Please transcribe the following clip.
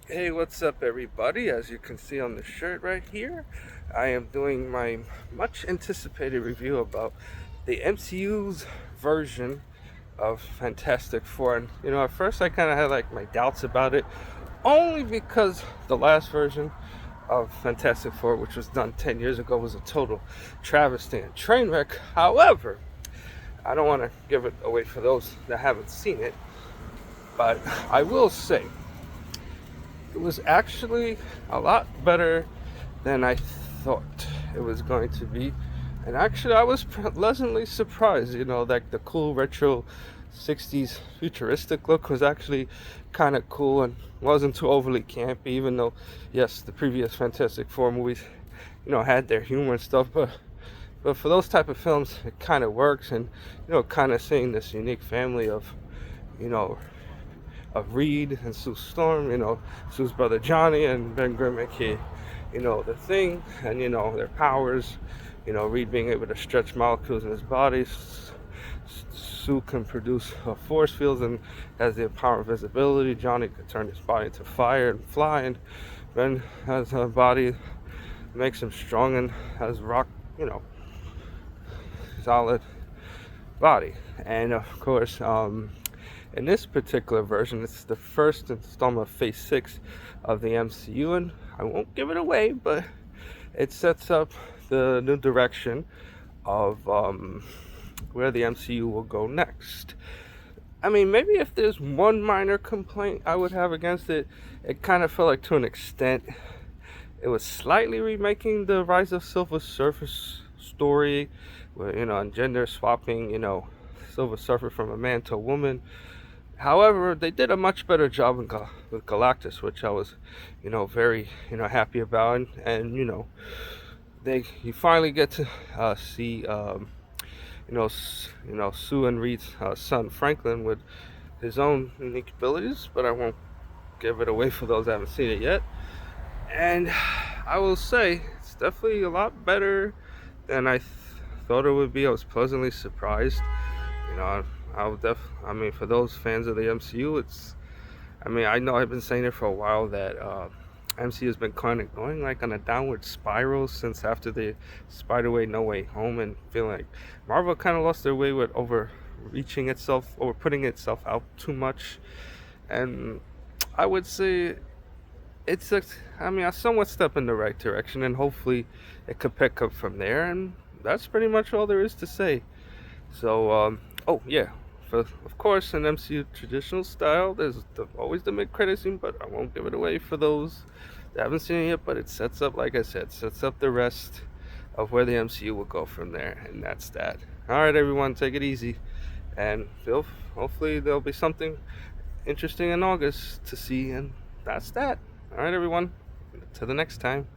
Hey, what's up, everybody? As you can see on the shirt right here, I am doing my much anticipated review about the MCU's version of Fantastic Four. And at first I kind of had like my doubts about it, only because the last version of Fantastic Four, which was done 10 years ago, was a total travesty and train wreck. However, I don't want to give it away for those that haven't seen it, but I will say it was actually a lot better than I thought it was going to be. And actually, I was pleasantly surprised, like the cool retro 60s futuristic look was actually kind of cool and wasn't too overly campy, even though, yes, the previous Fantastic Four movies, had their humor and stuff, but for those type of films, it kind of works, and, kind of seeing this unique family you know, of Reed and Sue Storm, Sue's brother Johnny and Ben Grimmick, the Thing, and, their powers, Reed being able to stretch molecules in his body. Sue can produce force fields and has the power of visibility. Johnny could turn his body into fire and fly, and Ben has a body makes him strong and has rock, you know, solid body. And of course, in this particular version, it's the first installment of Phase 6 of the MCU, and I won't give it away, but it sets up the new direction of where the MCU will go next. I mean, maybe if there's one minor complaint I would have against it, it kind of felt like to an extent it was slightly remaking the Rise of Silver Surfer story, where, and gender swapping, Silver Surfer from a man to a woman. However, they did a much better job with Galactus, which I was, very, happy about, and you finally get to see, Sue and Reed's son Franklin with his own unique abilities, but I won't give it away for those that haven't seen it yet. And I will say it's definitely a lot better than thought it would be. I was pleasantly surprised. You know, I mean, for those fans of the MCU, I mean, I know I've been saying it for a while that MCU has been kind of going like on a downward spiral since after the Spider-Way No Way Home, and feeling like Marvel kind of lost their way with overreaching itself, over putting itself out too much. And I would say a somewhat step in the right direction, and hopefully it could pick up from there. And that's pretty much all there is to say. So, oh yeah, of course, in MCU traditional style, there's always the mid-credit scene, but I won't give it away for those that haven't seen it yet. But it sets up, like I said, sets up the rest of where the MCU will go from there, and that's that. All right, everyone, take it easy, and hopefully there'll be something interesting in August to see, and that's that. All right, everyone, till the next time.